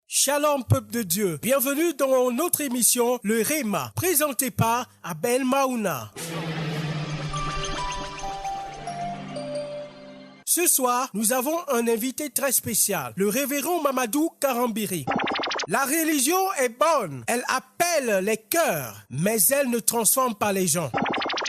Shalom peuple de Dieu, bienvenue dans notre émission Le Réma, présentée par Abel Maouna. Ce soir, nous avons un invité très spécial, le révérend Mamadou Karambiri. La religion est bonne, elle appelle les cœurs, mais elle ne transforme pas les gens.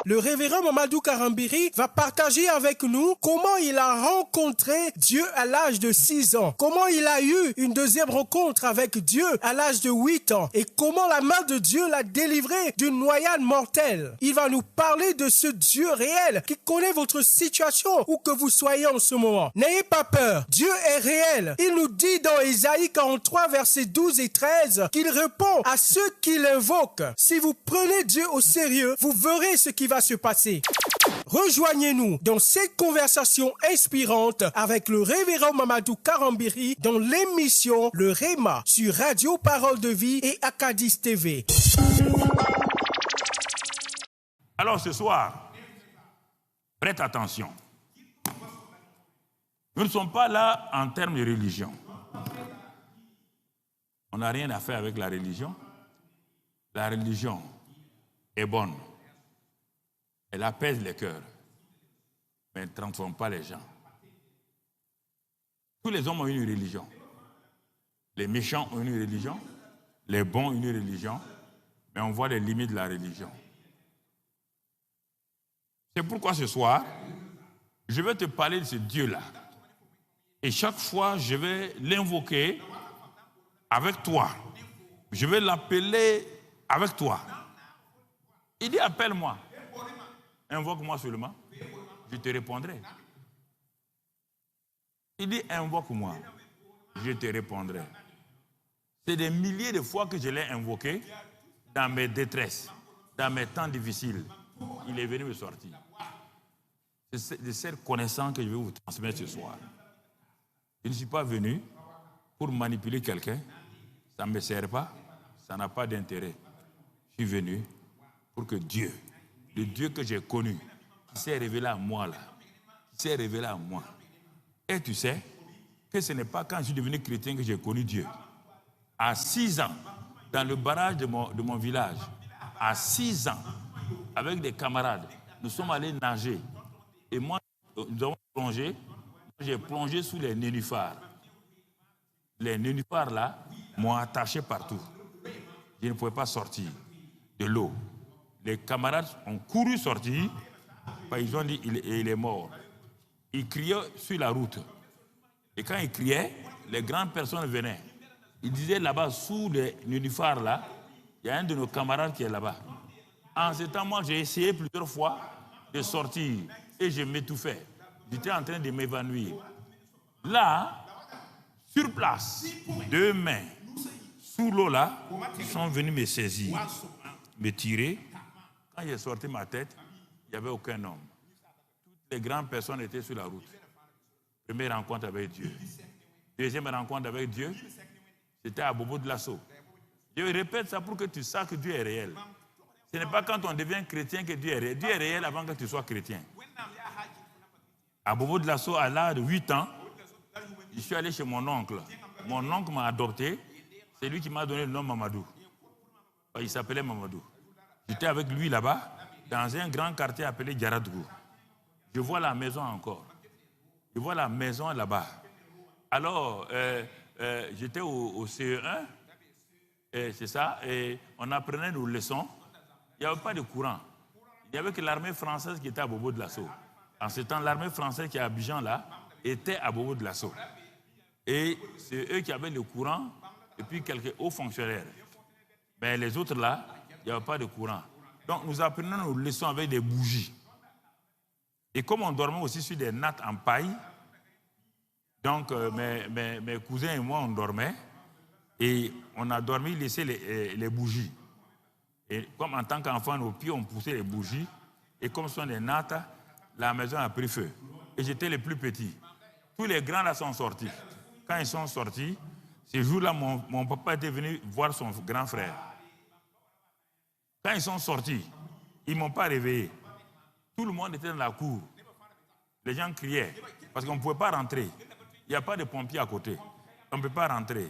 Le révérend Mamadou Karambiri va partager avec nous comment il a rencontré Dieu à l'âge de 6 ans, comment il a eu une deuxième rencontre avec Dieu à l'âge de 8 ans et comment la main de Dieu l'a délivré d'une noyade mortelle. Il va nous parler de ce Dieu réel qui connaît votre situation où que vous soyez en ce moment. N'ayez pas peur, Dieu est réel. Il nous dit dans Ésaïe 43 versets 12 et 13 qu'il répond à ceux qui l'invoquent. Si vous prenez Dieu au sérieux, vous verrez ce qui va se passer. Rejoignez-nous dans cette conversation inspirante avec le révérend Mamadou Karambiri dans l'émission Le Réma sur Radio Parole de Vie et Acadis TV. Alors ce soir, prête attention. Nous ne sommes pas là en termes de religion. On n'a rien à faire avec la religion. La religion est bonne. Elle apaise les cœurs, mais elle ne transforme pas les gens. Tous les hommes ont une religion. Les méchants ont une religion, les bons ont une religion, mais on voit les limites de la religion. C'est pourquoi ce soir, je vais te parler de ce Dieu-là. Et chaque fois, je vais l'invoquer avec toi. Je vais l'appeler avec toi. Il dit, appelle-moi. Invoque-moi seulement, je te répondrai. Il dit, invoque-moi, je te répondrai. C'est des milliers de fois que je l'ai invoqué dans mes détresses, dans mes temps difficiles. Il est venu me sortir. C'est de cette connaissance que je vais vous transmettre ce soir. Je ne suis pas venu pour manipuler quelqu'un. Ça ne me sert pas, ça n'a pas d'intérêt. Je suis venu pour que Dieu, le Dieu que j'ai connu, qui s'est révélé à moi là, qui s'est révélé à moi. Et tu sais que ce n'est pas quand je suis devenu chrétien que j'ai connu Dieu. À 6 ans, dans le barrage de mon village, à 6 ans, avec des camarades, nous sommes allés nager. Et moi, nous avons plongé, j'ai plongé sous les nénuphars. Les nénuphars là m'ont attaché partout. Je ne pouvais pas sortir de l'eau. Les camarades ont couru sortir, ils ont dit il est mort. Ils criaient sur la route. Et quand ils criaient, les grandes personnes venaient. Ils disaient là-bas, sous les nénuphars là, il y a un de nos camarades qui est là-bas. En ce temps, moi, j'ai essayé plusieurs fois de sortir et je m'étouffais. J'étais en train de m'évanouir. Là, sur place, 2 mains, sous l'eau là, ils sont venus me saisir, me tirer. Quand j'ai sorti ma tête, il n'y avait aucun homme. Toutes les grandes personnes étaient sur la route. Première rencontre avec Dieu. Deuxième rencontre avec Dieu, c'était à Bobo de Lasso. Je répète ça pour que tu saches que Dieu est réel. Ce n'est pas quand on devient chrétien que Dieu est réel. Dieu est réel avant que tu sois chrétien. À Bobo de Lasso, à l'âge de 8 ans, je suis allé chez mon oncle. Mon oncle m'a adopté. C'est lui qui m'a donné le nom Mamadou. Il s'appelait Mamadou. J'étais avec lui là-bas, dans un grand quartier appelé Djaradgou. Je vois la maison encore. Je vois la maison là-bas. Alors, j'étais au CE1, et c'est ça, et on apprenait nos leçons. Il n'y avait pas de courant. Il n'y avait que l'armée française qui était à Bobo de Lasso. En ce temps, l'armée française qui est à Abidjan là, était à Bobo de Lasso. Et c'est eux qui avaient le courant, et puis quelques hauts fonctionnaires. Mais les autres là, il n'y avait pas de courant. Donc, nous apprenons nos leçons avec des bougies. Et comme on dormait aussi sur des nattes en paille, donc mes cousins et moi, on dormait. Et on a dormi, laissé les bougies. Et comme en tant qu'enfant, nos pieds, on poussait les bougies. Et comme ce sont des nattes, la maison a pris feu. Et j'étais le plus petit. Tous les grands là sont sortis. Quand ils sont sortis, ce jour-là, mon papa était venu voir son grand frère. Quand ils sont sortis, ils ne m'ont pas réveillé. Tout le monde était dans la cour. Les gens criaient parce qu'on ne pouvait pas rentrer. Il n'y a pas de pompiers à côté. On ne peut pas rentrer.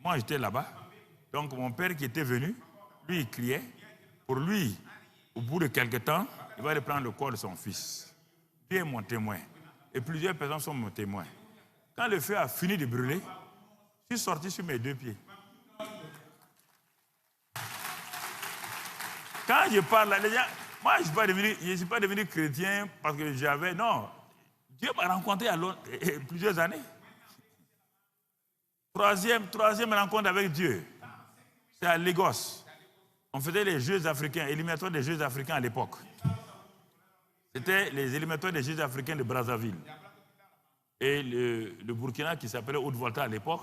moi j'étais là-bas. Donc mon père qui était venu, lui il criait. Pour lui, au bout de quelque temps, il va aller prendre le corps de son fils. Dieu est mon témoin. Et plusieurs personnes sont mon témoin. Quand le feu a fini de brûler, je suis sorti sur mes deux pieds. Quand je parle là, les gens, moi je ne suis pas devenu chrétien parce que j'avais... Non, Dieu m'a rencontré à plusieurs années. Troisième rencontre avec Dieu, c'est à Lagos. On faisait les Jeux africains, éliminatoires des Jeux africains à l'époque. C'était les éliminatoires des Jeux africains de Brazzaville. Et le Burkina, qui s'appelait Haute-Volta à l'époque,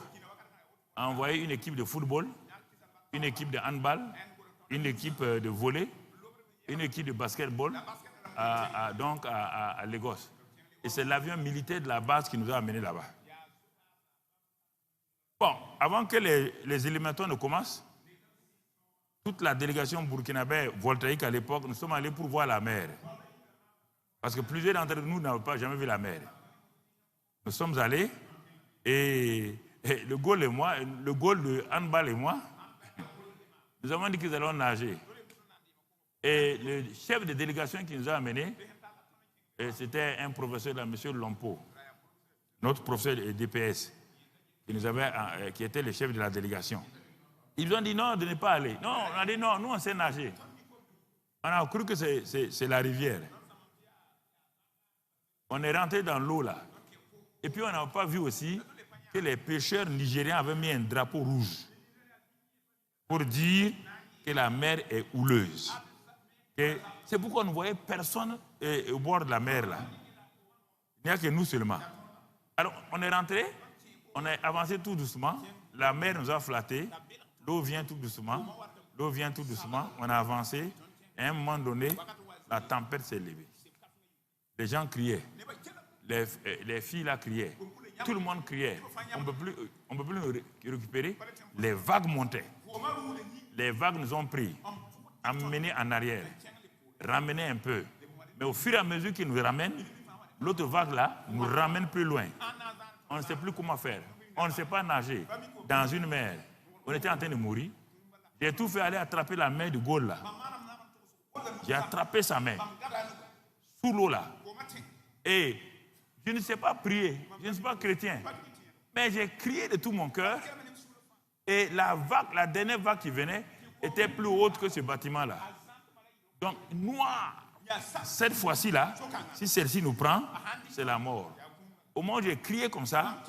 a envoyé une équipe de football, une équipe de handball, une équipe de volley, une équipe de basketball à Lagos. Et c'est l'avion militaire de la base qui nous a amenés là-bas. Bon, avant que les éliminatoires ne commencent, toute la délégation burkinabé voltaïque à l'époque, nous sommes allés pour voir la mer. Parce que plusieurs d'entre nous n'avaient jamais vu la mer. Nous sommes allés et le goal et moi, le goal de handball et moi, nous avons dit qu'ils allaient nager. Et le chef de délégation qui nous a amenés, c'était un professeur, M. Lompo, notre professeur de DPS, qui était le chef de la délégation. Ils nous ont dit non, de ne pas aller. Non, on a dit non, nous on sait nager. On a cru que c'est la rivière. On est rentré dans l'eau là. Et puis on n'a pas vu aussi que les pêcheurs nigériens avaient mis un drapeau rouge pour dire que la mer est houleuse. Et c'est pourquoi on ne voyait personne au bord de la mer là. Il n'y a que nous seulement. Alors on est rentré, on a avancé tout doucement, la mer nous a flattés, l'eau vient tout doucement, on a avancé, et à un moment donné, la tempête s'est levée. Les gens criaient, les filles là criaient, tout le monde criait, on ne peut plus nous récupérer, les vagues montaient. Les vagues nous ont pris, amenés en arrière, ramenés un peu. Mais au fur et à mesure qu'ils nous ramènent, l'autre vague là nous ramène plus loin. On ne sait plus comment faire. On ne sait pas nager dans une mer. On était en train de mourir. J'ai tout fait aller attraper la main de Gaulle là. J'ai attrapé sa main sous l'eau là. Et je ne sais pas prier, je ne suis pas chrétien. Mais j'ai crié de tout mon cœur. Et la dernière vague qui venait était plus haute que ce bâtiment là. Donc noir. Cette fois-ci là, si celle-ci nous prend, c'est la mort. Au moment où j'ai crié comme ça,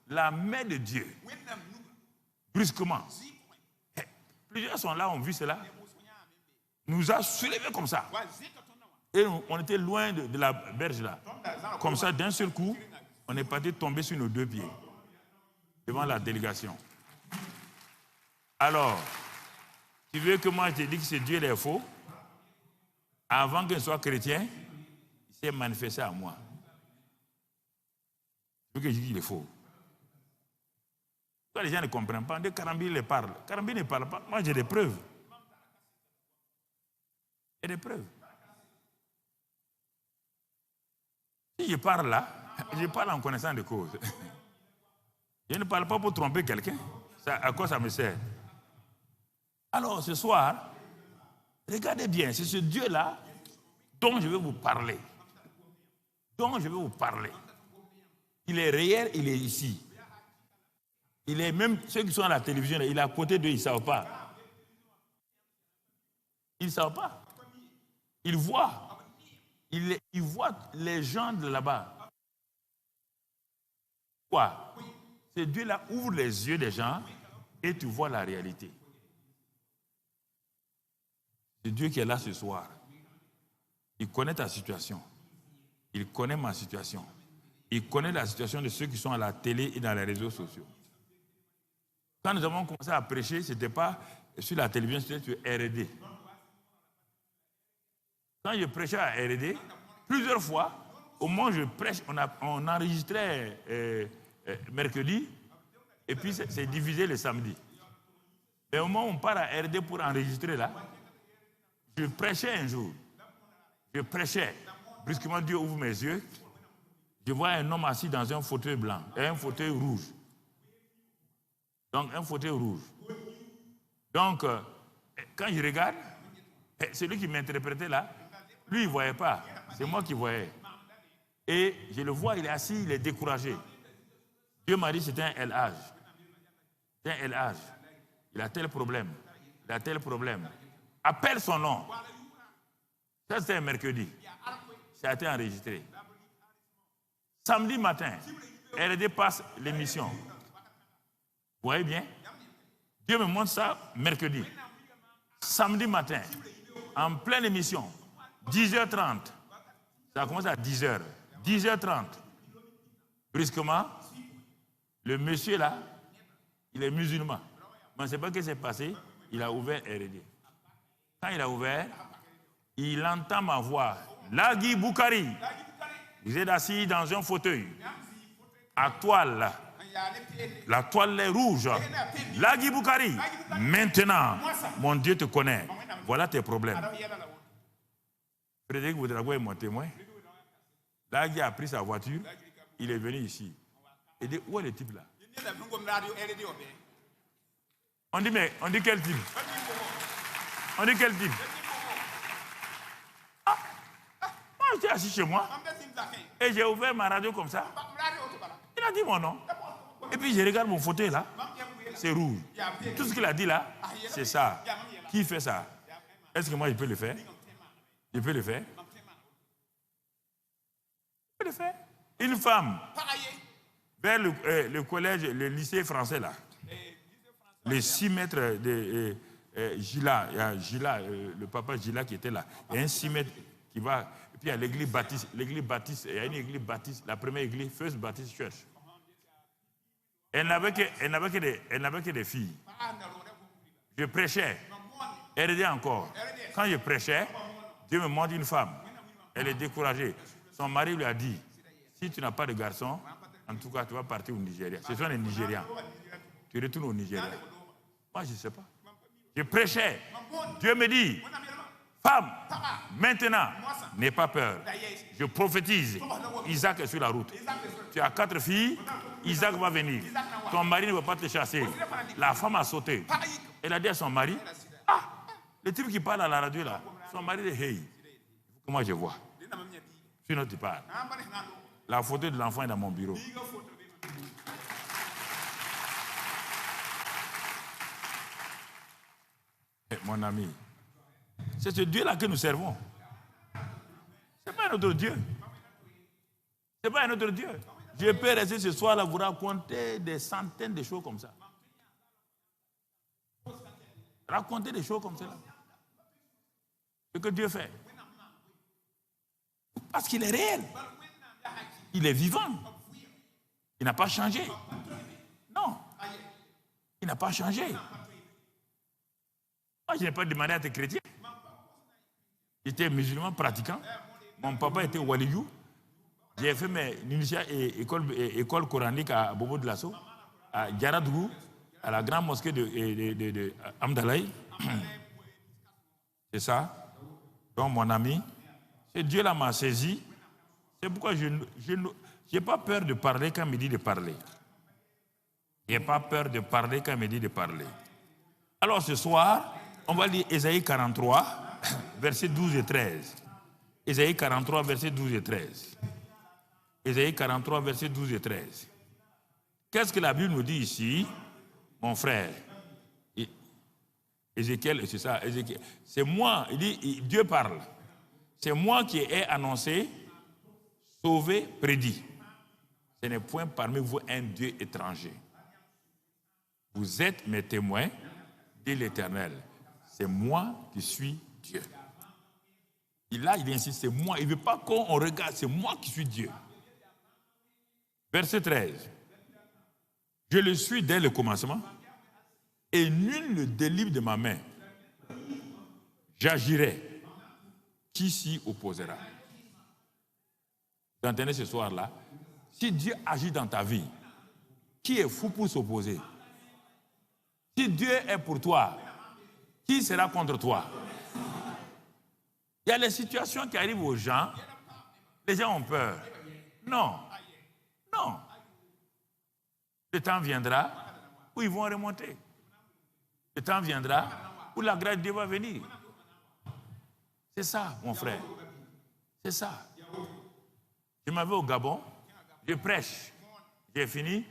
la main de Dieu, brusquement, plusieurs sont là, ont vu cela, nous a soulevés comme ça. Et on était loin de la berge là. Comme ça, d'un seul coup, on est parti tomber sur nos deux pieds devant la délégation. Alors, tu veux que moi je te dise que c'est Dieu les faux? Avant qu'il soit chrétien, il s'est manifesté à moi. Tu veux que je dise qu'il est faux? Quand les gens ne comprennent pas, dès que Karambi les parle. Karambi ne parle pas. Moi, j'ai des preuves. J'ai des preuves. Si je parle là, je parle en connaissant de cause. Je ne parle pas pour tromper quelqu'un. À quoi ça me sert? Alors, ce soir, regardez bien, c'est ce Dieu-là dont je vais vous parler. Il est réel, il est ici. Il est même, ceux qui sont à la télévision, il est à côté d'eux, ils ne savent pas. Ils ne savent pas. Ils voient. Ils voient les gens de là-bas. Quoi? Ce Dieu-là ouvre les yeux des gens et tu vois la réalité. C'est Dieu qui est là ce soir. Il connaît ta situation. Il connaît ma situation. Il connaît la situation de ceux qui sont à la télé et dans les réseaux sociaux. Quand nous avons commencé à prêcher, ce n'était pas sur la télévision, c'était sur R&D. Quand je prêchais à R&D, plusieurs fois, au moment où je prêche, on enregistrait mercredi, et puis c'est divisé le samedi. Et au moment où on part à R&D pour enregistrer là, je prêchais un jour. Brusquement, Dieu ouvre mes yeux. Je vois un homme assis dans un fauteuil blanc et un fauteuil rouge. Donc, un fauteuil rouge. Donc, quand je regarde, celui qui m'interprétait là, lui, il ne voyait pas. C'est moi qui voyais. Et je le vois, il est assis, il est découragé. Dieu m'a dit, c'est un LH. C'est un LH. Il a tel problème. Il a tel problème. Appelle son nom. Ça, c'était un mercredi. Ça a été enregistré. Samedi matin, RD passe l'émission. Vous voyez bien? Dieu me montre ça mercredi. Samedi matin, en pleine émission, 10h30. Ça a commencé à 10h. 10h30. Brusquement, le monsieur là, il est musulman. Mais on ne sait pas ce qui s'est passé. Il a ouvert RD. Quand il a ouvert, il entend ma voix. Lagui Boukari, vous êtes assis dans un fauteuil, à toile. La toile est rouge. Lagui Boukari, maintenant, mon Dieu te connaît. Voilà tes problèmes. Frédéric Boudrago est mon témoin. Lagui a pris sa voiture, il est venu ici. Il dit, où est le type là? On dit, mais, on dit quel type? On dit quel type? Ah, moi j'étais assis chez moi et j'ai ouvert ma radio comme ça. Il a dit mon nom. Et puis je regarde mon fauteuil là, c'est rouge. Tout ce qu'il a dit là, c'est ça. Qui fait ça? Est-ce que moi je peux le faire? Je peux le faire? Je peux le faire? Une femme, vers le collège, le lycée français là, les 6 mètres de Gila, il y a Gila, le papa Gila qui était là. Il y a un 6 mètres qui va, et puis il y a l'église baptiste, il y a une église baptiste, la première église, First Baptist Church. Elle n'avait que des filles. Je prêchais. Elle dit encore. Quand je prêchais, Dieu me montre une femme. Elle est découragée. Son mari lui a dit, si tu n'as pas de garçon, en tout cas, tu vas partir au Nigeria. Ce sont les Nigérians. Tu retournes au Nigeria. Moi, je ne sais pas. Je prêchais. Dieu me dit, femme, maintenant, n'aie pas peur. Je prophétise. Isaac est sur la route. Tu as 4 filles. Isaac va venir. Ton mari ne va pas te chasser. La femme a sauté. Elle a dit à son mari, ah, le type qui parle à la radio là, son mari dit, hey, comment je vois? Sinon tu parles. La photo de l'enfant est dans mon bureau. Mon ami, c'est ce Dieu-là que nous servons. Ce n'est pas un autre Dieu. Ce n'est pas un autre Dieu. Je peux rester ce soir-là vous raconter des centaines de choses comme ça. Raconter des choses comme ça. Ce que Dieu fait. Parce qu'il est réel. Il est vivant. Il n'a pas changé. Non. Il n'a pas changé. Moi, je n'ai pas demandé à être chrétien. J'étais musulman pratiquant. Mon papa était waliyou. J'ai fait mes école coranique à Bobo de Lasso, à Djaradougou, à la grande mosquée de Amdalaï. C'est ça. Donc, mon ami, ce Dieu-là m'a saisi. C'est pourquoi je n'ai pas peur de parler quand il me dit de parler. Je n'ai pas peur de parler quand il me dit de parler. Alors, ce soir, on va lire Ésaïe 43, versets 12 et 13. Ésaïe 43, versets 12 et 13. Ésaïe 43, versets 12 et 13. Qu'est-ce que la Bible nous dit ici, mon frère? Ézéchiel, c'est ça, Ézéchiel. C'est moi, il dit, Dieu parle. C'est moi qui ai annoncé, sauvé, prédit. Ce n'est point parmi vous un Dieu étranger. Vous êtes mes témoins, dit l'Éternel. C'est moi qui suis Dieu. Et là, il insiste, c'est moi. Il ne veut pas qu'on regarde, c'est moi qui suis Dieu. Verset 13. Je le suis dès le commencement, et nul ne délivre de ma main. J'agirai. Qui s'y opposera? Vous entendez ce soir-là? Si Dieu agit dans ta vie, qui est fou pour s'opposer? Si Dieu est pour toi, qui sera contre toi? Il y a les situations qui arrivent aux gens, les gens ont peur. Non. Non. Le temps viendra où ils vont remonter. Le temps viendra où la grâce de Dieu va venir. C'est ça, mon frère. C'est ça. Je m'en vais au Gabon, je prêche. J'ai fini.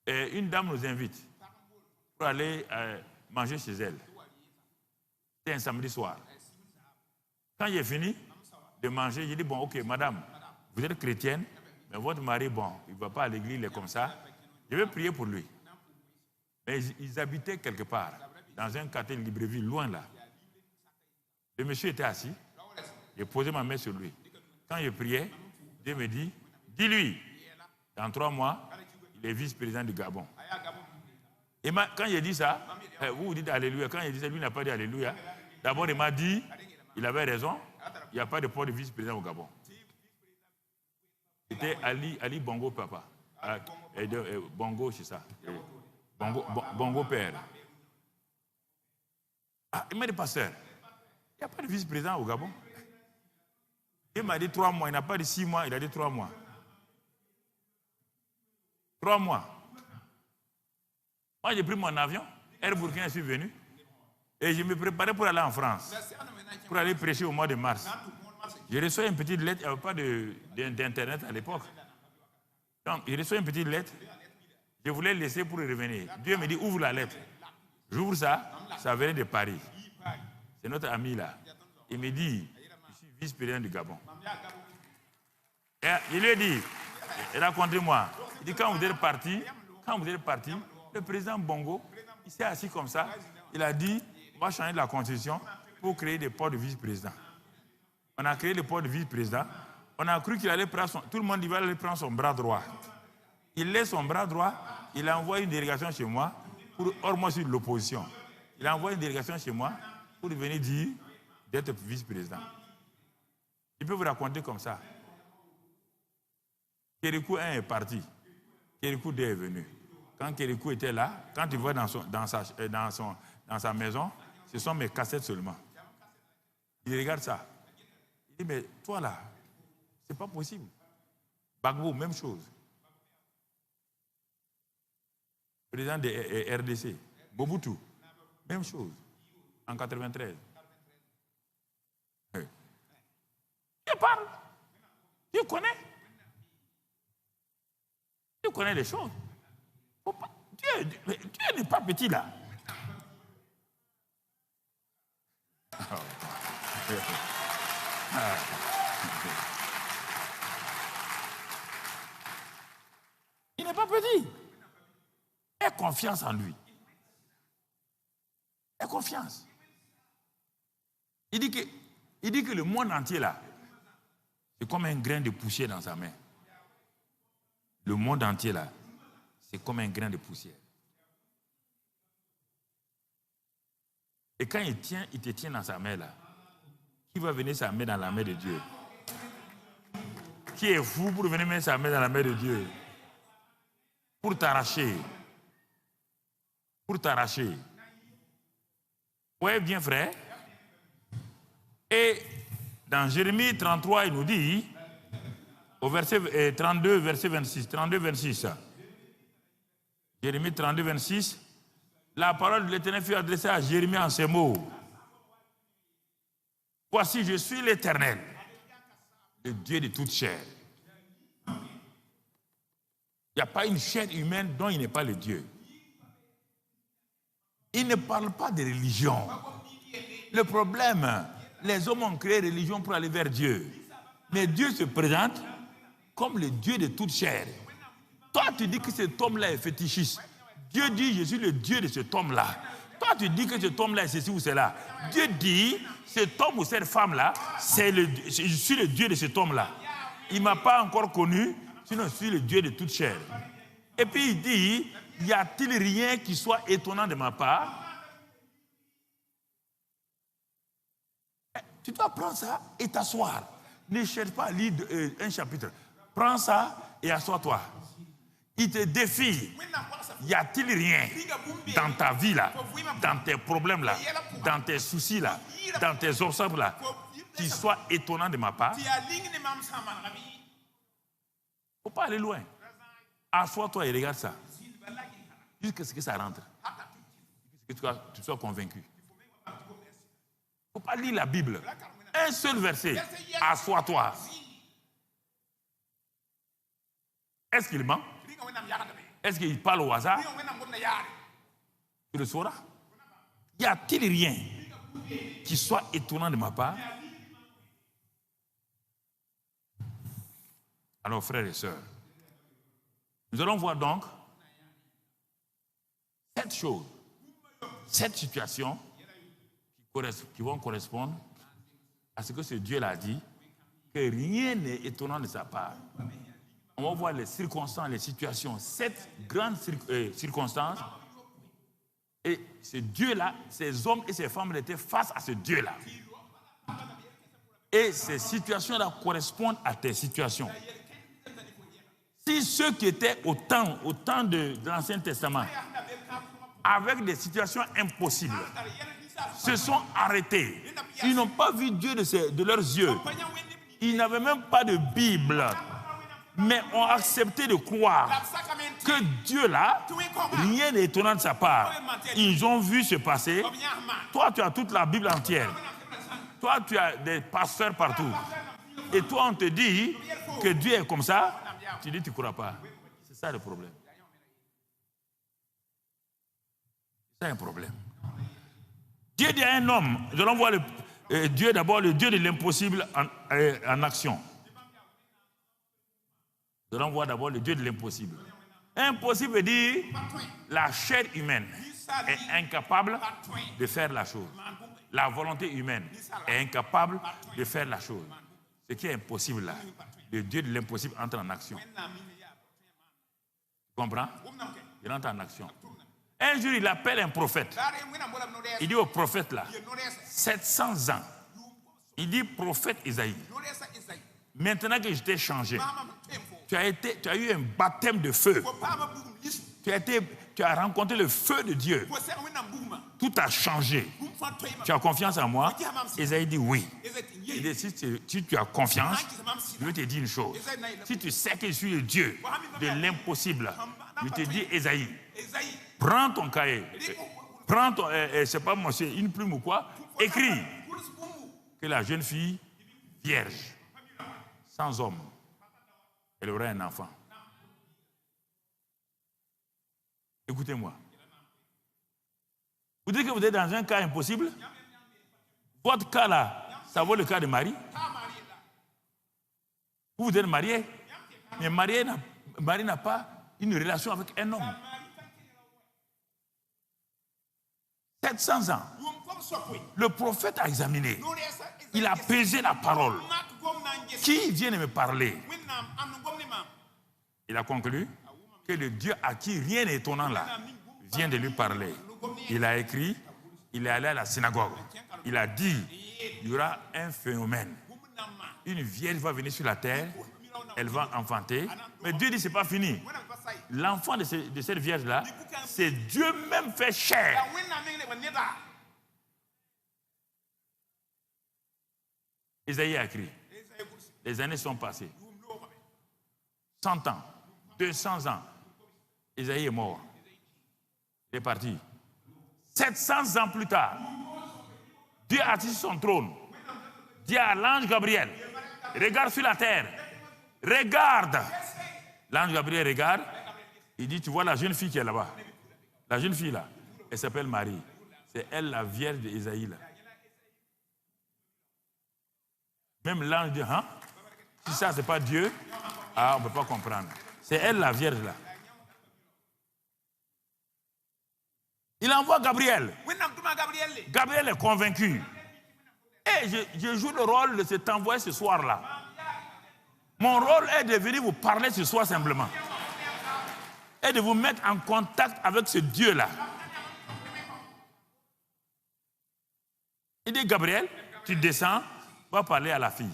Et une dame nous invite pour aller manger chez elle. C'était un samedi soir. Quand j'ai fini de manger, j'ai dit, bon, ok, madame, vous êtes chrétienne, mais votre mari, bon, il ne va pas à l'église, il est comme ça. Je vais prier pour lui. Mais ils habitaient quelque part, dans un quartier de Libreville, loin là. Le monsieur était assis. J'ai posé ma main sur lui. Quand je priais, Dieu me dit, dis-lui, dans 3 mois, il est vice-président du Gabon. Et quand j'ai dit ça, vous dites Alléluia. Quand il dit ça, lui n'a pas dit Alléluia. D'abord, il m'a dit, il avait raison, il n'y a pas de poste de vice-président au Gabon. C'était Ali Bongo Papa. Bongo, c'est ça. Bongo Père. Ah, il m'a dit, pasteur, il n'y a pas de vice-président au Gabon. Il m'a dit 3 mois, il n'a pas dit 6 mois, il a dit 3 mois. 3 mois. Moi, j'ai pris mon avion, Air Burkina, je suis venu, et je me préparais pour aller en France, pour aller prêcher au mois de mars. Je reçois une petite lettre, il n'y avait pas d'internet à l'époque. Donc, je reçois une petite lettre, je voulais laisser pour revenir. Dieu me dit, ouvre la lettre. J'ouvre ça, ça venait de Paris. C'est notre ami là. Il me dit, je suis vice-président du Gabon. Et il lui a dit, racontez-moi. Il dit, quand vous êtes parti, le président Bongo, il s'est assis comme ça. Il a dit, on va changer la constitution pour créer des postes de vice-président. On a créé le poste de vice-président. On a cru qu'il allait prendre tout le monde il va aller prendre son bras droit. Il laisse son bras droit, il a envoyé une délégation chez moi, or moi je suis de l'opposition. Il a envoyé une délégation chez moi pour venir dire d'être vice-président. Je peux vous raconter comme ça. Kérékou 1 est parti. Kérékou 2 est venu. Quand Kérékou était là, quand tu vois dans sa maison, ce sont mes cassettes seulement. Il regarde ça. Il dit, mais toi là, c'est pas possible. Gbagbo, même chose. Président de RDC. Mobutu, même chose. En 93. Tu parles. Tu connais. Tu connais les choses. Dieu n'est pas petit là. Il n'est pas petit. Aie confiance en lui. Aie confiance. Il dit que le monde entier là, c'est comme un grain de poussière dans sa main. Le monde entier là, c'est comme un grain de poussière. Et quand il te tient dans sa main là, qui va venir sa main dans la main de Dieu? Qui est fou pour venir mettre sa main dans la main de Dieu? Pour t'arracher. Pour t'arracher. Oui, bien frère. Et dans Jérémie 33, il nous dit, au verset 32, verset 26, 32, 26. Jérémie 32, 26. La parole de l'Éternel fut adressée à Jérémie en ces mots. Voici, je suis l'Éternel, le Dieu de toute chair. Il n'y a pas une chair humaine dont il n'est pas le Dieu. Il ne parle pas de religion. Le problème, les hommes ont créé religion pour aller vers Dieu. Mais Dieu se présente comme le Dieu de toute chair. Toi, tu dis que cet homme-là est fétichiste. Dieu dit, je suis le Dieu de cet homme-là. Toi, tu dis que cet homme-là est ceci ou cela. Dieu dit, cet homme ou cette femme-là, je suis le Dieu de cet homme-là. Il ne m'a pas encore connu, sinon je suis le Dieu de toute chair. Et puis il dit, y a-t-il rien qui soit étonnant de ma part? Tu dois prendre ça et t'asseoir. Ne cherche pas à lire un chapitre. Prends ça et assois-toi. Il te défie. Y a-t-il rien dans ta vie là, dans tes problèmes là, dans tes soucis là, dans tes obstacles là, qui soit étonnant de ma part? Il ne faut pas aller loin. Assois-toi et regarde ça. jusqu'à ce que ça rentre. Que tu sois convaincu. Il ne faut pas lire la Bible. Un seul verset. Assois-toi. Est-ce qu'il ment? Est-ce qu'il parle au hasard? Tu le sauras. Y a-t-il rien qui soit étonnant de ma part? Alors, frères et sœurs, nous allons voir donc cette chose, cette situation qui vont correspondre à ce que ce Dieu-là a dit, que rien n'est étonnant de sa part. On va voir les circonstances, les situations, cette grande circonstance. Et ce Dieu-là, ces hommes et ces femmes étaient face à ce Dieu-là. Et ces situations-là correspondent à tes situations. Si ceux qui étaient au temps de l'Ancien Testament, avec des situations impossibles, se sont arrêtés, ils n'ont pas vu Dieu de leurs yeux, ils n'avaient même pas de Bible, mais ont accepté de croire que Dieu là, rien n'est étonnant de sa part. Ils ont vu se passer. Toi, tu as toute la Bible entière. Toi, tu as des pasteurs partout. Et toi, on te dit que Dieu est comme ça. Tu dis, tu ne crois pas. C'est ça le problème. C'est un problème. Dieu dit à un homme, nous allons voir Dieu d'abord, le Dieu de l'impossible en action. Nous allons voir d'abord le Dieu de l'impossible. Impossible veut dire la chair humaine est incapable de faire la chose. La volonté humaine est incapable de faire la chose. Ce qui est impossible là, le Dieu de l'impossible entre en action. Tu comprends? Il entre en action. Un jour, il appelle un prophète. Il dit au prophète là, 700 ans. Il dit, prophète Isaïe, maintenant que je t'ai changé, tu as eu un baptême de feu. Tu as rencontré le feu de Dieu. Tout a changé. Tu as confiance en moi? Isaïe dit oui. Il dit, si tu as confiance, je vais te dire une chose. Si tu sais que je suis le Dieu de l'impossible, je te dis, Isaïe, prends ton cahier, prends ton, c'est pas moi, c'est une plume ou quoi, écris que la jeune fille, vierge, sans homme, elle aurait un enfant. Écoutez-moi. Vous dites que vous êtes dans un cas impossible? Votre cas là, ça vaut le cas de Marie? Vous êtes marié, mais Marie n'a pas une relation avec un homme. 700 ans. Le prophète a examiné. Il a pesé la parole. Qui vient de me parler? Il a conclu que le Dieu à qui rien n'est étonnant là vient de lui parler. Il a écrit, il est allé à la synagogue. Il a dit, il y aura un phénomène. Une vierge va venir sur la terre, elle va enfanter. Mais Dieu dit, c'est pas fini. L'enfant de cette vierge-là, c'est Dieu même fait chair. Isaïe a écrit. Les années sont passées. 100 ans, 200 ans. Isaïe est mort. Il est parti. 700 ans plus tard, Dieu a assis sur son trône. Dit à l'ange Gabriel, regarde sur la terre. Regarde. L'ange Gabriel regarde. Il dit, tu vois la jeune fille qui est là-bas. La jeune fille là, elle s'appelle Marie. C'est elle la vierge d'Isaïe là. Même l'ange dit, hein? Si ça c'est pas Dieu, on ne peut pas comprendre. C'est elle la vierge là. Il envoie Gabriel. Gabriel est convaincu. Et je joue le rôle de cet envoyé ce soir-là. Mon rôle est de venir vous parler ce soir simplement. Et de vous mettre en contact avec ce Dieu-là. Il dit, Gabriel, tu descends, va parler à la fille.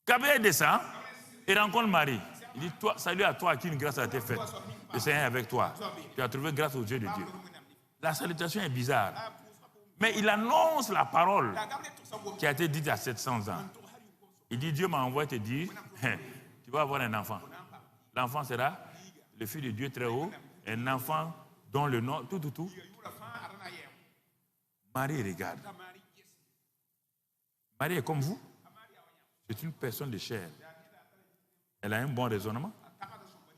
Gabriel descend et rencontre Marie. Il dit, toi, salut à toi à qui une grâce a été faite. Le Seigneur est avec toi. Tu as trouvé grâce au Dieu de Dieu. La salutation est bizarre. Mais il annonce la parole qui a été dite à 700 ans. Il dit, Dieu m'a envoyé te dire, tu vas avoir un enfant. L'enfant sera le Fils de Dieu très haut. Un enfant dont le nom, tout. Marie regarde. Marie est comme vous. C'est une personne de chair. Elle a un bon raisonnement.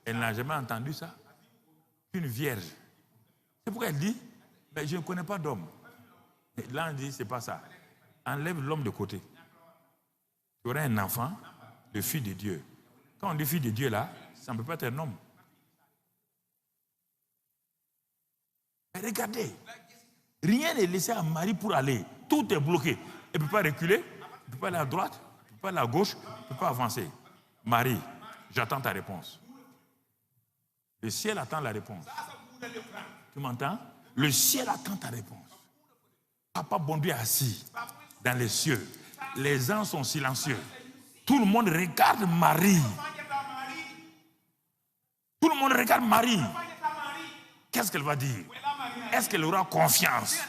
Elle n'a jamais entendu ça. Une vierge. C'est pourquoi elle dit, mais je ne connais pas d'homme. Là, on dit, c'est pas ça. Enlève l'homme de côté. Tu auras un enfant, le fils de Dieu. Quand on dit fils de Dieu, là, ça ne peut pas être un homme. Mais regardez, rien n'est laissé à Marie pour aller. Tout est bloqué. Elle ne peut pas reculer, elle ne peut pas aller à droite, elle ne peut pas aller à gauche, elle ne peut pas avancer. Marie, j'attends ta réponse. Le ciel attend la réponse. Tu m'entends? Le ciel attend ta réponse. Papa bon Dieu est assis dans les cieux. Les anges sont silencieux. Tout le monde regarde Marie. Tout le monde regarde Marie. Qu'est-ce qu'elle va dire? Est-ce qu'elle aura confiance?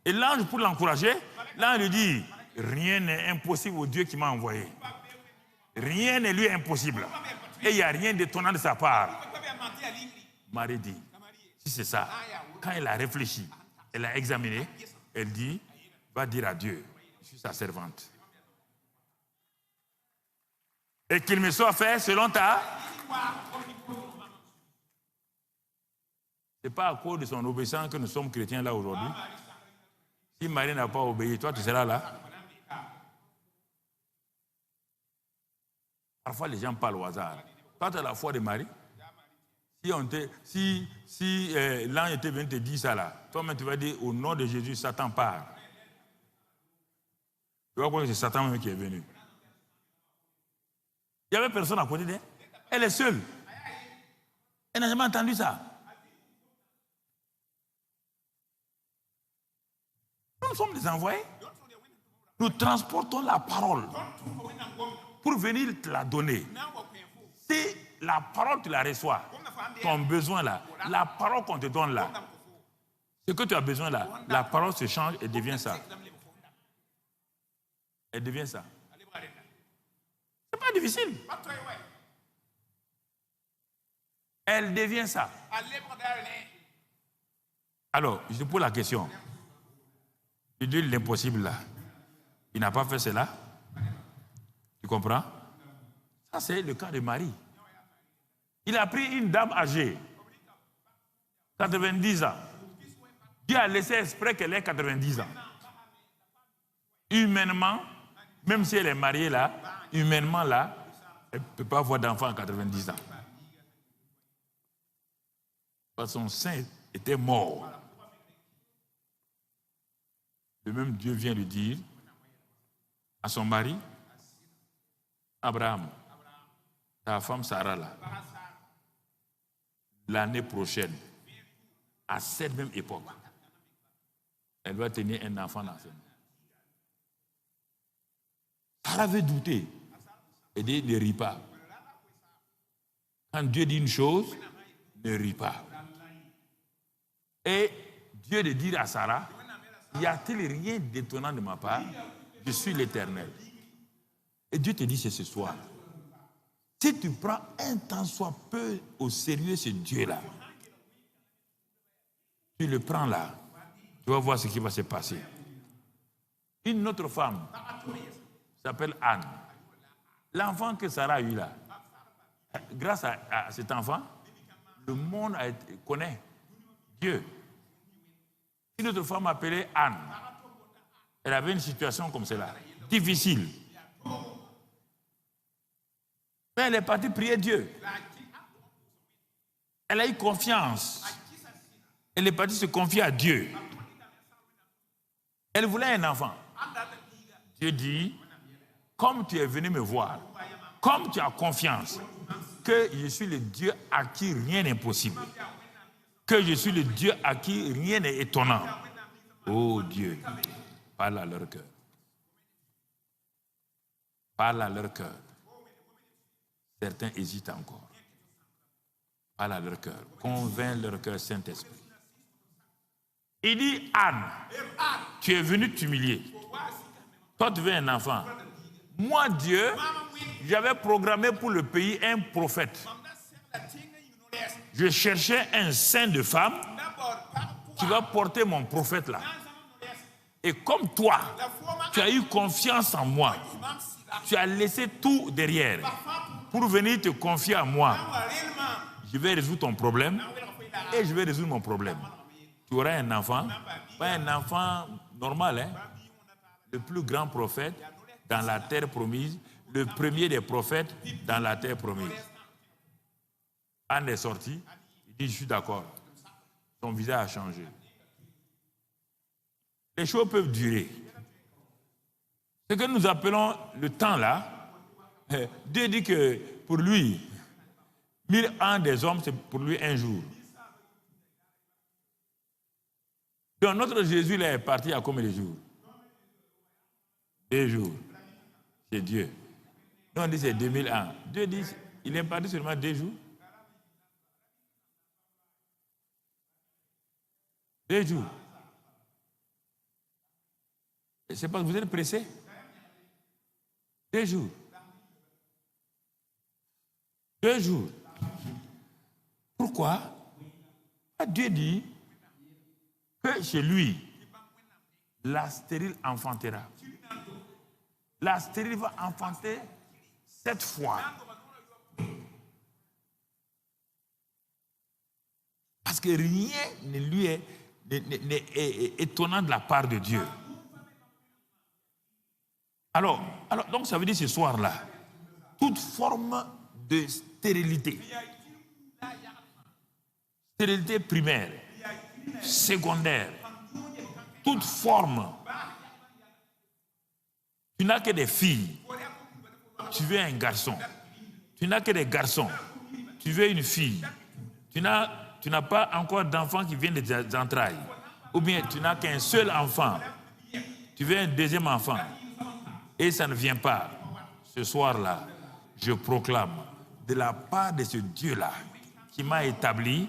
Et l'ange, pour l'encourager, l'ange lui dit, rien n'est impossible au Dieu qui m'a envoyé. Rien n'est lui impossible. Et il n'y a rien d'étonnant de sa part. Marie dit, si c'est ça, quand elle a réfléchi, elle a examiné, elle dit, va dire à Dieu, je suis sa servante. Et qu'il me soit fait selon ta... Ce n'est pas à cause de son obéissance que nous sommes chrétiens là aujourd'hui. Si Marie n'a pas obéi, toi tu seras là. Parfois les gens parlent au hasard. Toi tu as la foi de Marie. Si l'ange était venu te dire ça là, toi-même tu vas dire au nom de Jésus, Satan part. Tu vas croire que c'est Satan même qui est venu. Il n'y avait personne à côté d'elle. Elle est seule. Elle n'a jamais entendu ça. Nous sommes des envoyés. Nous transportons la parole pour venir te la donner. Si la parole tu la reçois, ton besoin là, la parole qu'on te donne là, ce que tu as besoin là, la parole se change et devient ça. Elle devient ça. C'est pas difficile. Elle devient ça. Alors, je te pose la question. Tu dis l'impossible là. Il n'a pas fait cela. Tu comprends? Ça, c'est le cas de Marie. Il a pris une dame âgée, 90 ans. Dieu a laissé exprès qu'elle ait 90 ans. Humainement, même si elle est mariée là, humainement là, elle ne peut pas avoir d'enfant à 90 ans. Parce que son sein était mort. Le même Dieu vient lui dire à son mari, Abraham, ta femme Sarah là, l'année prochaine, à cette même époque, elle va tenir un enfant dans ses mains. Sarah avait douté. Elle dit, ne ris pas. Quand Dieu dit une chose, ne ris pas. Et Dieu de dire à Sarah, y a-t-il rien d'étonnant de ma part? Je suis l'Éternel. Et Dieu te dit, c'est ce soir. Si tu prends un tant soit peu au sérieux ce Dieu-là, tu le prends là, tu vas voir ce qui va se passer. Une autre femme s'appelle Anne. L'enfant que Sarah a eu là, grâce à cet enfant, le monde connaît Dieu. Une autre femme appelée Anne, elle avait une situation comme cela, difficile. Mais elle est partie prier Dieu. Elle a eu confiance. Elle est partie se confier à Dieu. Elle voulait un enfant. Dieu dit, comme tu es venu me voir, comme tu as confiance, que je suis le Dieu à qui rien n'est impossible, que je suis le Dieu à qui rien n'est étonnant. Oh Dieu, parle à leur cœur. Parle à leur cœur. Certains hésitent encore. Parle à leur cœur. Convainc leur cœur, Saint-Esprit. Il dit, Anne, tu es venu t'humilier. Toi, tu veux un enfant. Moi, Dieu, j'avais programmé pour le pays un prophète. Je cherchais un sein de femme qui va porter mon prophète là. Et comme toi, tu as eu confiance en moi. Tu as laissé tout derrière pour venir te confier à moi. Je vais résoudre ton problème et je vais résoudre mon problème. Tu auras un enfant, pas un enfant normal, hein? Le plus grand prophète dans la terre promise, le premier des prophètes dans la terre promise. Anne est sorti, il dit, je suis d'accord. Son visage a changé. Les choses peuvent durer. Ce que nous appelons le temps là, Dieu dit que pour lui, 1000 ans des hommes, c'est pour lui un jour. Donc notre Jésus là est parti à combien de jours? 2 jours. C'est Dieu. Nous on dit c'est 2000 ans. Dieu dit, il est parti seulement 2 jours. 2 jours. C'est parce que vous êtes pressé. 2 jours. 2 jours. Pourquoi? Dieu dit que chez lui, la stérile enfantera. La stérile va enfanter 7 fois. Parce que rien ne lui est étonnant de la part de Dieu. Alors, donc ça veut dire ce soir-là, toute forme de stérilité primaire, secondaire, toute forme, tu n'as que des filles, tu veux un garçon, tu n'as que des garçons, tu veux une fille, tu n'as pas encore d'enfant qui vient des entrailles, ou bien tu n'as qu'un seul enfant, tu veux un deuxième enfant, et ça ne vient pas. Ce soir-là, je proclame de la part de ce Dieu-là qui m'a établi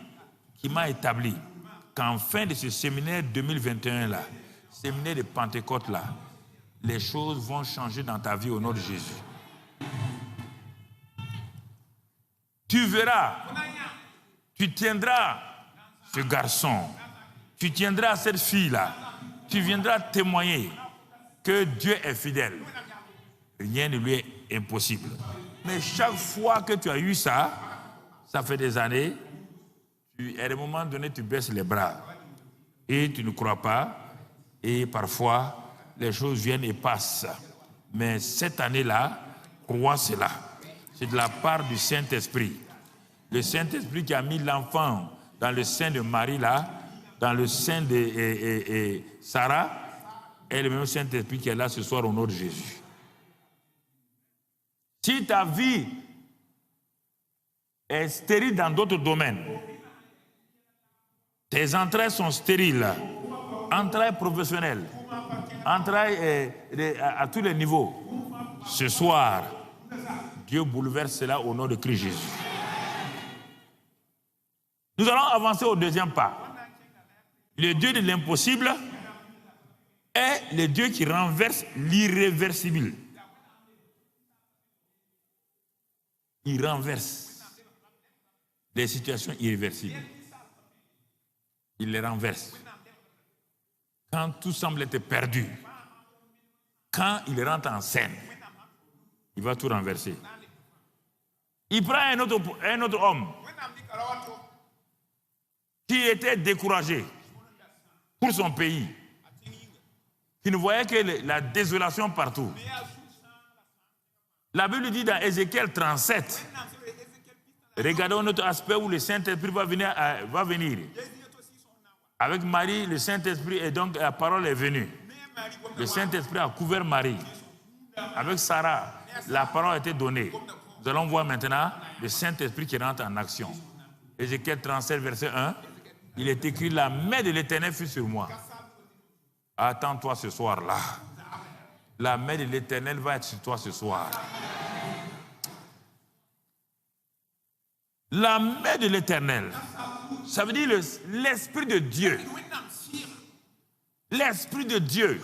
qu'en fin de ce séminaire 2021-là, séminaire de Pentecôte-là, les choses vont changer dans ta vie au nom de Jésus. Tu verras, tu tiendras ce garçon, tu tiendras cette fille-là, tu viendras témoigner que Dieu est fidèle. Rien ne lui est impossible. Mais chaque fois que tu as eu ça, ça fait des années, à un moment donné, tu baisses les bras et tu ne crois pas. Et parfois, les choses viennent et passent. Mais cette année-là, crois cela. C'est de la part du Saint-Esprit. Le Saint-Esprit qui a mis l'enfant dans le sein de Marie, là, dans le sein de Sarah, est le même Saint-Esprit qui est là ce soir au nom de Jésus. Si ta vie est stérile dans d'autres domaines, tes entrailles sont stériles, entrailles professionnelles, entrailles à tous les niveaux, ce soir, Dieu bouleverse cela au nom de Christ Jésus. Nous allons avancer au deuxième pas. Le Dieu de l'impossible est le Dieu qui renverse l'irréversible. Il renverse les situations irréversibles. Il les renverse. Quand tout semble être perdu, quand il rentre en scène, il va tout renverser. Il prend un autre homme qui était découragé pour son pays, qui ne voyait que la désolation partout. La Bible dit dans Ézéchiel 37, regardons un autre aspect où le Saint-Esprit va venir. Avec Marie, le Saint-Esprit, et donc la parole est venue. Le Saint-Esprit a couvert Marie. Avec Sarah, la parole a été donnée. Nous allons voir maintenant le Saint-Esprit qui rentre en action. Ézéchiel 37, verset 1. Il est écrit, la main de l'Éternel fut sur moi. Attends-toi ce soir-là. La main de l'Éternel va être sur toi ce soir. La main de l'Éternel, ça veut dire l'Esprit de Dieu. L'Esprit de Dieu.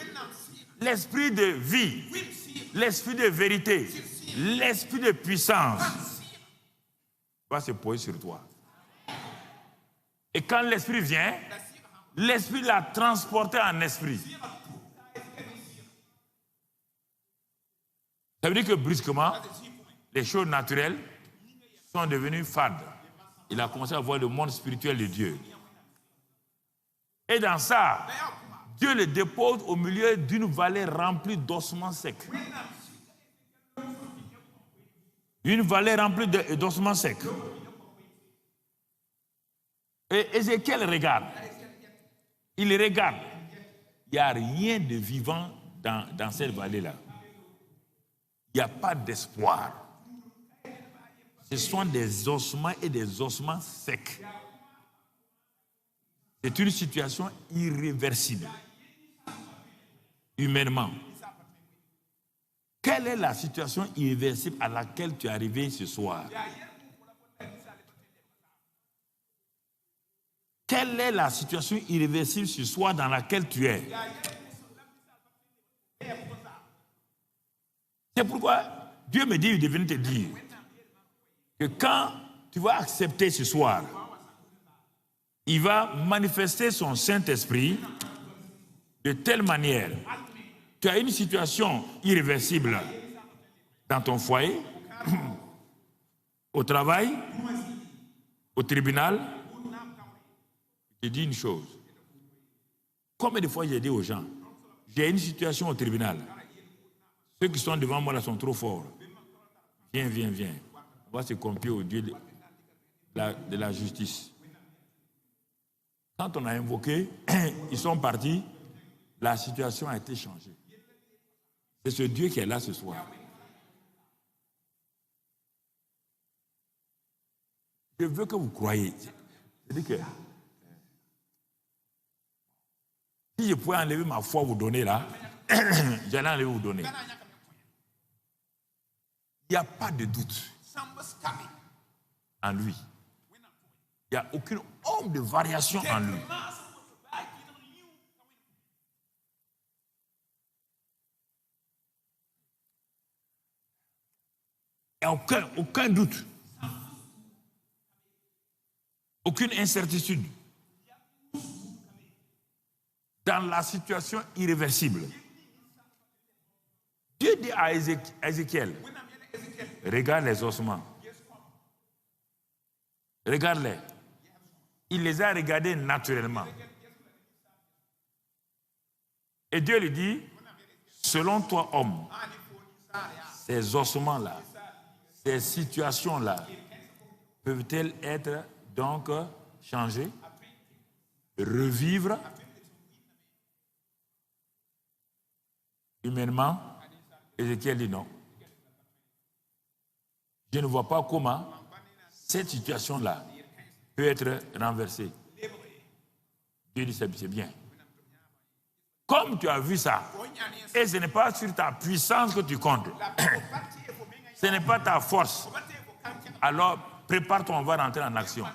L'Esprit de vie. L'Esprit de vérité. L'Esprit de puissance va se poser sur toi. Et quand l'esprit vient, l'esprit l'a transporté en esprit. Ça veut dire que brusquement, les choses naturelles sont devenues fades. Il a commencé à voir le monde spirituel de Dieu. Et dans ça, Dieu le dépose au milieu d'une vallée remplie d'ossements secs. Une vallée remplie d'ossements secs. Et Ézéchiel regarde. Il regarde. Il n'y a rien de vivant dans cette vallée-là. Il n'y a pas d'espoir. Ce sont des ossements et des ossements secs. C'est une situation irréversible. Humainement. Quelle est la situation irréversible à laquelle tu es arrivé ce soir? Quelle est la situation irréversible ce soir dans laquelle tu es? C'est pourquoi Dieu me dit de venir te dire que quand tu vas accepter ce soir, il va manifester son Saint-Esprit de telle manière. Tu as une situation irréversible dans ton foyer, au travail, au tribunal. Je dis une chose. Combien de fois j'ai dit aux gens, j'ai une situation au tribunal. Ceux qui sont devant moi là sont trop forts. Viens, viens, viens. On va se confier au Dieu de la justice. Quand on a invoqué, ils sont partis, la situation a été changée. C'est ce Dieu qui est là ce soir. Je veux que vous croyiez. C'est-à-dire que si je pouvais enlever ma foi, vous donner là, j'allais enlever vous donner. Il n'y a pas de doute en lui. Il n'y a aucune ombre de variation en lui. Il n'y a aucun doute. Aucune incertitude. Dans la situation irréversible. Dieu dit à Ézéchiel, regarde les ossements. Regarde-les. Il les a regardés naturellement. Et Dieu lui dit, selon toi, homme, ces ossements-là, ces situations-là, peuvent-elles être donc changées, revivre humainement? Ézéchiel dit non. Je ne vois pas comment cette situation-là peut être renversée. Dieu dit c'est bien. Comme tu as vu ça, et ce n'est pas sur ta puissance que tu comptes, ce n'est pas ta force, alors prépare-toi, on va rentrer en action.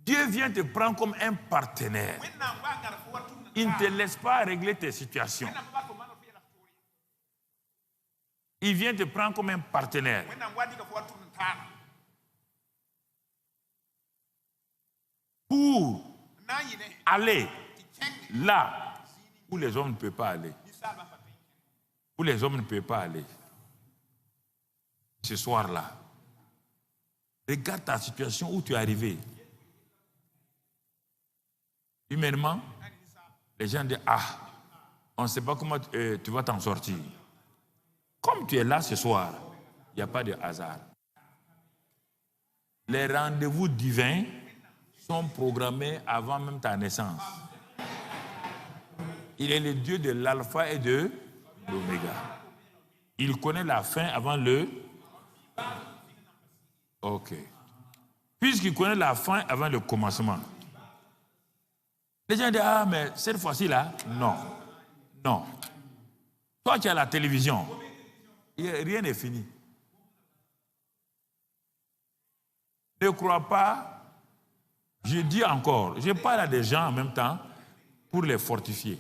Dieu vient te prendre comme un partenaire. Il ne te laisse pas régler tes situations. Il vient te prendre comme un partenaire. Pour aller là où les hommes ne peuvent pas aller. Où les hommes ne peuvent pas aller. Ce soir-là. Regarde ta situation où tu es arrivé. Humainement, les gens disent, ah, on ne sait pas comment tu vas t'en sortir. Comme tu es là ce soir, il n'y a pas de hasard. Les rendez-vous divins sont programmés avant même ta naissance. Il est le Dieu de l'alpha et de l'oméga. Il connaît la fin avant le... Ok. Puisqu'il connaît la fin avant le commencement. Les gens disent, ah, mais cette fois-ci là, non. Non. Toi qui as la télévision, rien n'est fini. Ne crois pas, je dis encore, je parle à des gens en même temps pour les fortifier.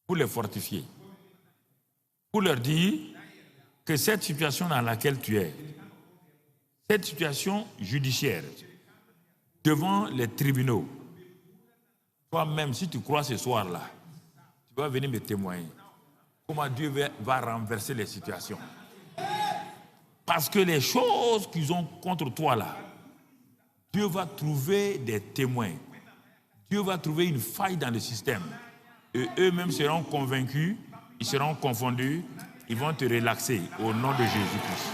Pour les fortifier. Pour leur dire que cette situation dans laquelle tu es, cette situation judiciaire, devant les tribunaux, toi-même, si tu crois ce soir-là, tu vas venir me témoigner comment Dieu va renverser les situations. Parce que les choses qu'ils ont contre toi là, Dieu va trouver des témoins. Dieu va trouver une faille dans le système. Et eux-mêmes seront convaincus, ils seront confondus, ils vont te relaxer au nom de Jésus-Christ.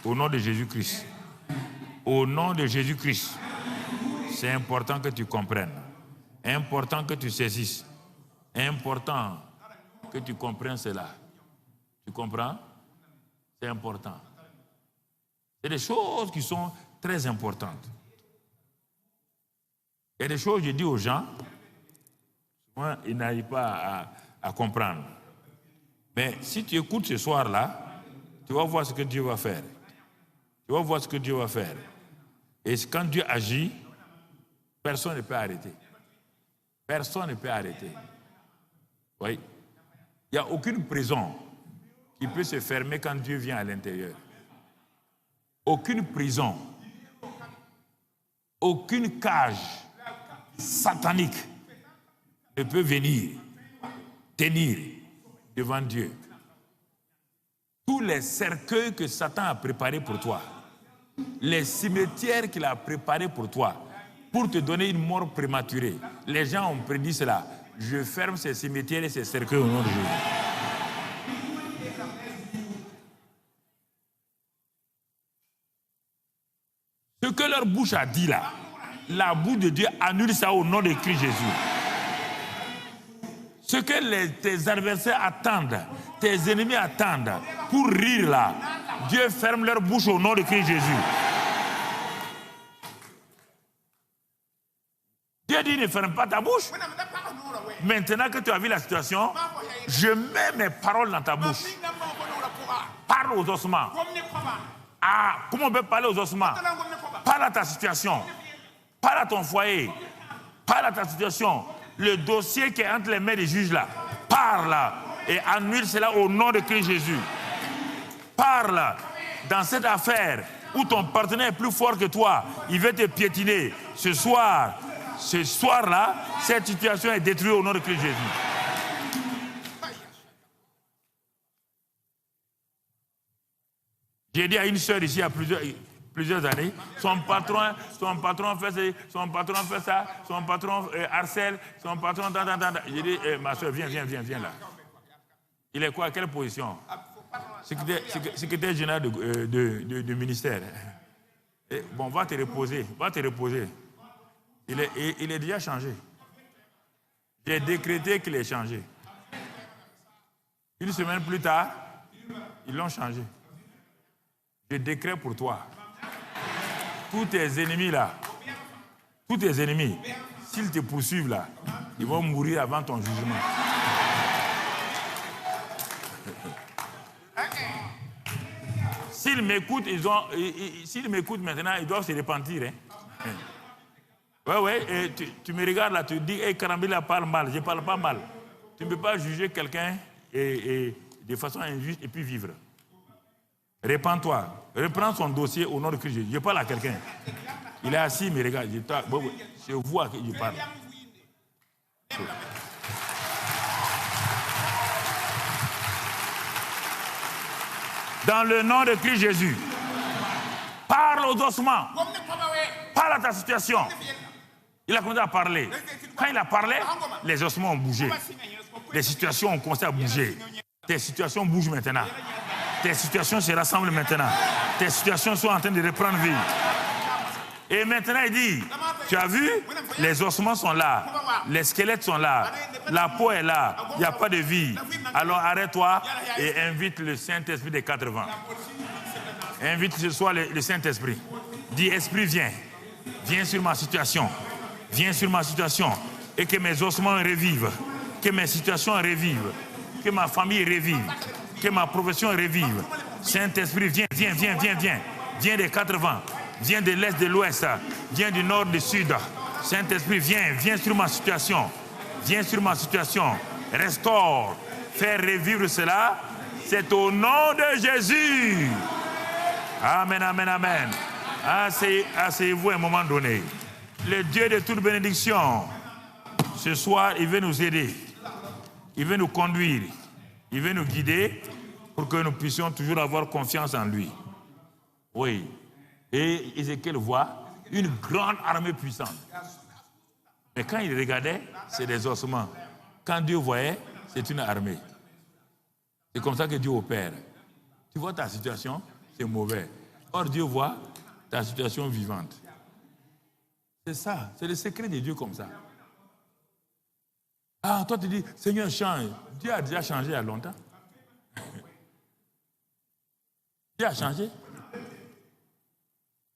Au nom de Jésus-Christ. Au nom de Jésus-Christ. C'est important que tu comprennes. Important que tu saisisses. Important que tu comprennes cela. Tu comprends? C'est important. C'est des choses qui sont très importantes. Il y a des choses, je dis aux gens, souvent, ils n'arrivent pas à comprendre. Mais si tu écoutes ce soir-là, tu vas voir ce que Dieu va faire. Tu vas voir ce que Dieu va faire. Et quand Dieu agit, personne ne peut arrêter. Personne ne peut arrêter. Oui. Il n'y a aucune prison qui peut se fermer quand Dieu vient à l'intérieur. Aucune prison, aucune cage satanique ne peut venir tenir devant Dieu. Tous les cercueils que Satan a préparés pour toi, les cimetières qu'il a préparés pour toi, pour te donner une mort prématurée, les gens ont prédit cela. Je ferme ces cimetières et ces cercueils au nom de Jésus. Ce que leur bouche a dit là, la bouche de Dieu annule ça au nom de Christ Jésus. Ce que tes adversaires attendent, tes ennemis attendent pour rire là, Dieu ferme leur bouche au nom de Christ Jésus. Dieu dit ne ferme pas ta bouche. Maintenant que tu as vu la situation, je mets mes paroles dans ta bouche. Parle aux ossements. Ah, comment on peut parler aux ossements? Parle à ta situation. Parle à ton foyer. Parle à ta situation. Le dossier qui est entre les mains des juges là. Parle et annule cela au nom de Christ Jésus. Parle dans cette affaire où ton partenaire est plus fort que toi. Il veut te piétiner. Ce soir-là, cette situation est détruite au nom de Christ Jésus. J'ai dit à une sœur ici il y a plusieurs années, son patron fait ça, son patron harcèle, son patron... J'ai dit, ma soeur, viens là. Il est quoi, à quelle position? Secrétaire général de ministère. Et, bon, va te reposer. Il est déjà changé. J'ai décrété qu'il est changé. Une semaine plus tard, ils l'ont changé. Je décrète pour toi. Tous tes ennemis là, s'ils te poursuivent là, ils vont mourir avant ton jugement. S'ils m'écoutent, maintenant, ils doivent se repentir. Hein. Ouais, et tu me regardes là, tu dis, hey, Karambila parle mal, je ne parle pas mal. Tu ne peux pas juger quelqu'un et de façon injuste et puis vivre. Répands-toi. Reprends son dossier au nom de Christ. Je parle à quelqu'un. Il est assis, mais regarde, je vois que je parle. Dans le nom de Christ Jésus, parle aux ossements. Parle à ta situation. Il a commencé à parler. Quand il a parlé, les ossements ont bougé. Les situations ont commencé à bouger. Tes situations bougent maintenant. Tes situations se rassemblent maintenant. Tes situations sont en train de reprendre vie. Et maintenant, il dit, tu as vu, les ossements sont là, les squelettes sont là, la peau est là, il n'y a pas de vie. Alors arrête-toi et invite le Saint-Esprit des 4 vents. Invite ce soir le Saint-Esprit. Dis, Esprit, viens. Viens sur ma situation. Viens sur ma situation. Et que mes ossements revivent. Que mes situations revivent. Que ma famille revive. Que ma profession revive. Saint-Esprit, viens. Viens des 4 vents. Viens de l'est, de l'ouest. Viens du nord, du sud. Saint-Esprit, viens sur ma situation. Viens sur ma situation. Restaure. Fais revivre cela. C'est au nom de Jésus Amen, amen, amen. Asseyez-vous un moment donné. Le Dieu de toute bénédiction, ce soir, il veut nous aider. Il veut nous conduire. Il veut nous guider pour que nous puissions toujours avoir confiance en lui. Oui. Et Ézéchiel voit une grande armée puissante. Mais quand il regardait, c'est des ossements. Quand Dieu voyait, c'est une armée. C'est comme ça que Dieu opère. Tu vois ta situation, c'est mauvais. Or, Dieu voit ta situation vivante. C'est ça, c'est le secret de Dieu comme ça. Ah, toi tu dis, Seigneur, change. Dieu a déjà changé il y a longtemps. Dieu a changé.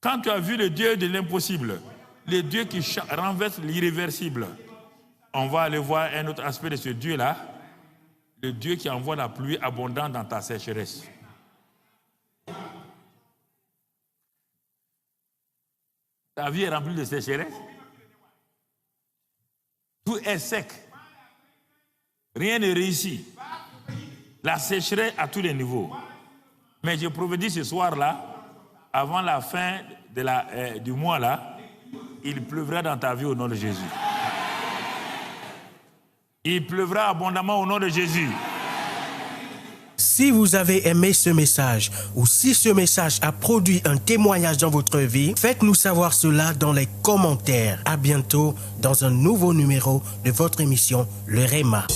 Quand tu as vu le Dieu de l'impossible, le Dieu qui renverse l'irréversible, on va aller voir un autre aspect de ce Dieu-là, le Dieu qui envoie la pluie abondante dans ta sécheresse. Ta vie est remplie de sécheresse. Tout est sec. Rien ne réussit. La sécheresse à tous les niveaux. Mais je prophétise ce soir-là, avant la fin du mois-là, il pleuvra dans ta vie au nom de Jésus. Il pleuvra abondamment au nom de Jésus. Si vous avez aimé ce message ou si ce message a produit un témoignage dans votre vie, faites-nous savoir cela dans les commentaires. À bientôt dans un nouveau numéro de votre émission Le Réma.